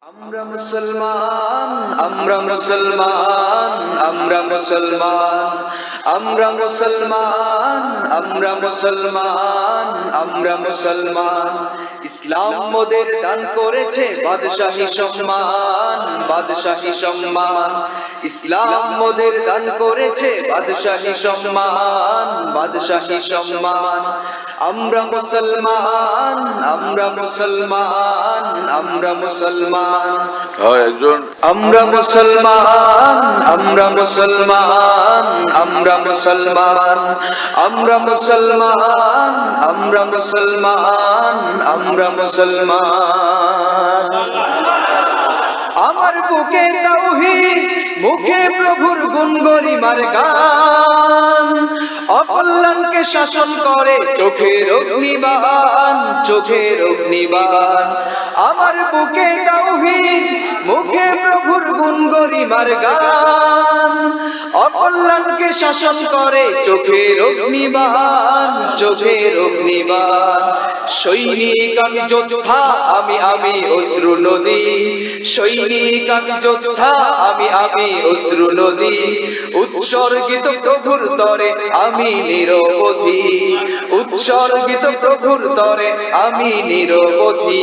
আমরা মুসলমান, আমরা মুসলমান, আমরা মুসলমান, আমরা মুসলমান, আমরা মুসলমান, আমরা মুসলমান। ইসলাম মোদের দান করেছে বাদশাহী সম্মান, বাদশাহী সম্মান। ইসলাম মোদের দান করেছে বাদশাহী সম্মান, বাদশাহী সম্মান। আমরা মুসলমান, আমরা মুসলমান, আমরা মুসলমান। একজন আমরা মুসলমান, আমরা মুসলমান, আমরা মুসলমান, আমরা মুসলমান, আমরা মুসলমান, আমরা মুসলমান। আমার বুকে তাওহীদ, মুখে প্রভুর গুণ গরিমার গান। অকল্যাণকে শাসন করে চোখের অগ্নিবাণ, চোখের অগ্নিবাণ। আমার বুকে তাওহীদ, মুখে প্রভুর গুণ গরিমার গান। অকল্যাণকে শাসন করে চোখের অগ্নিবাণ, চোখের অগ্নিবাণ। সৈনিক আমি যোদ্ধা, আমি অশ্রু নদী। সৈনিক আমি যোদ্ধা, আমি অশ্রু নদী। উৎসর্গিত প্রভুর তরে আমি নিরবধি, উৎসর্গিত প্রভুর তরে আমি নিরবধি,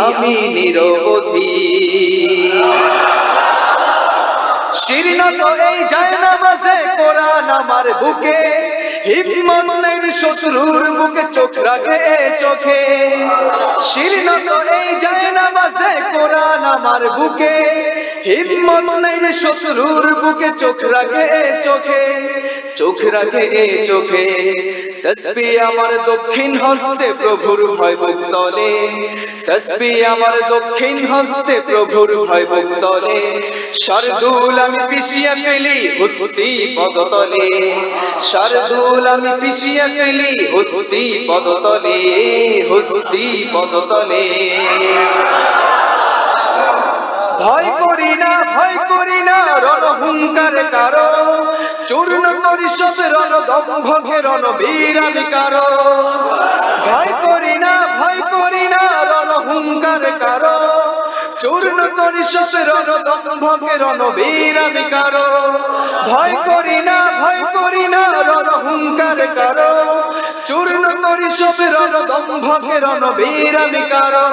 আমি নিরবধি। শীর্ণত এই জায়নামাজে কোরআন আমার বুকে, হিম্মত নেই শত্রুর বুকে চোখ রাখে চোখে। শীর্ণত এই জায়নামাজে কোরআন আমার বুকে, হিম্মত নেই শত্রুর বুকে চোখ রাখে চোখে, চোখ রাখে চোখে। তসবিহ আমার দক্ষিণ হস্তে প্রভুর ভয় বুক তলে, তসবিহ আমার দক্ষিণ হস্তে প্রভুর ভয় বুক তলে। শারদুল আমি পিছিয়ে ফেলি হুস্তি পদতলে, শারদুল আমি পিছিয়ে ফেলি হুস্তি পদতলে, হুস্তি পদতলে। ভয় করি না, ভয় করি না রণহুঙ্কার কারো, চূর্ণ করি সব রণদম্ভকে রণবীর আমি কারো। ভয় করি না, ভয় করি না রণহুঙ্কার কারো, চূর্ণ করি সব রণদম্ভকে রণবীর আমি কারো। ভয় করি না, ভয় করি না রণহুঙ্কার কারো, চূর্ণ করি সব রণদম্ভকে রণবীর আমি কারো,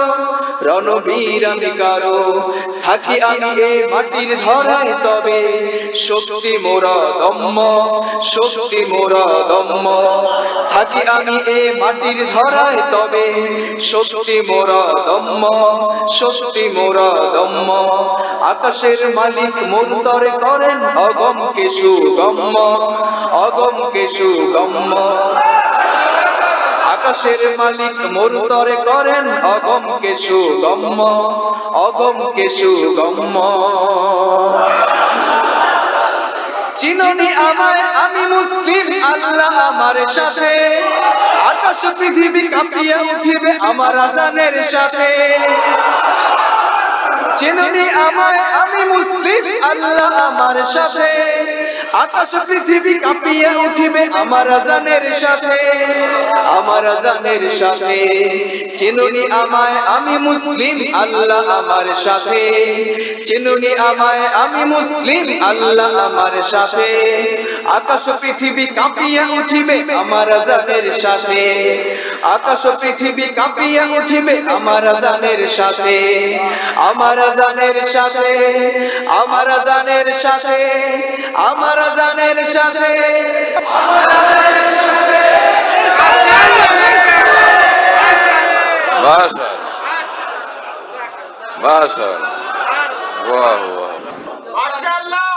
রণবীর আমি কারো। থাকি আমি এই মাটির ধরায় তবে শক্তি মোরা দম্ম, শক্তি মোরা দম্ম। থাকি আমি এই মাটির ধরায় তবে শক্তি মোরা দম্ম, শক্তি মোরা দম্ম। আকাশের মালিক মোর তরে করেন অগম কেশু গম্য, অগম কেশু গম্য। আকাশের মালিক মোর তরে করেন অগম কেশু গম্য, অগম কেশু গম্য। চিননি আমায় আমি মুসলিম, আল্লাহ আমার সাথে। আকাশ পৃথিবী কাঁপিয়ে উঠিবে আমার আজানের সাথে। চিননি আমায় আমি মুসলিম, আল্লাহ আমার সাথে। আকাশ পৃথিবী কাঁপিয়ে উঠিবে আমার আজানের সাথে, আমার আজানের সাথে। চিনুনি আমায় আমি মুসলিম, আল্লাহ আমার সাথে। চিনুনি আমায় আমি মুসলিম, আল্লাহ আমার সাথে। আকাশ পৃথিবী কাঁপিয়ে উঠিবে আমার আজানের সাথে, আকাশ পৃথিবী কাঁপিয়ে উঠিবে আমার আজানের সাথে, আমার আজানের সাথে, আমার আজানের সাথে, আমার আজানের সাথে, আমার আজানের সাথে। মাশাআল্লাহ, মাশাআল্লাহ, বাহ বাহ, মাশাআল্লাহ।